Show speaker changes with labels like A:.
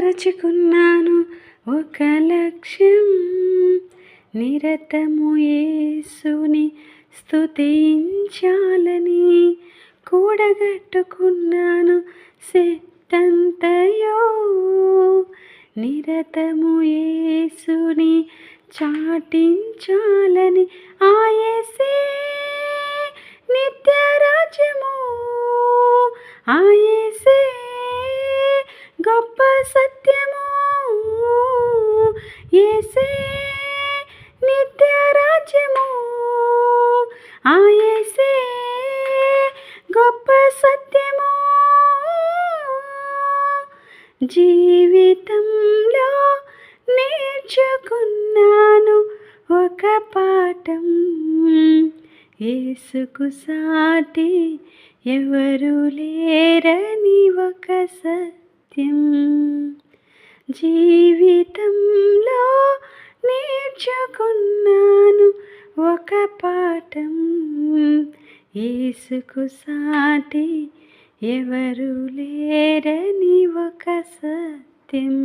A: ఏర్పరచుకున్నాను ఒక లక్ష్యం, నిరతము యేసుని స్తుతించాలని. కూడగట్టుకున్నాను శక్తంతయో, నిరతము యేసుని చాటించాలని. ఆ యేసే నిత్య రాజ్యము, ఆ యేసే గొప్ప సత్యము, యేసే నిత్య రాజ్యము, ఆ యేసే గొప్ప సత్యము. జీవితంలో నేర్చుకున్నాను ఒక పాఠం, యేసుకు సాటి ఎవరు లేరని ఒక సత్యం. జీవితంలో నేర్చుకున్నాను ఒక పాఠం, యేసుకు సాటి ఎవరు లేరని ఒక సత్యం.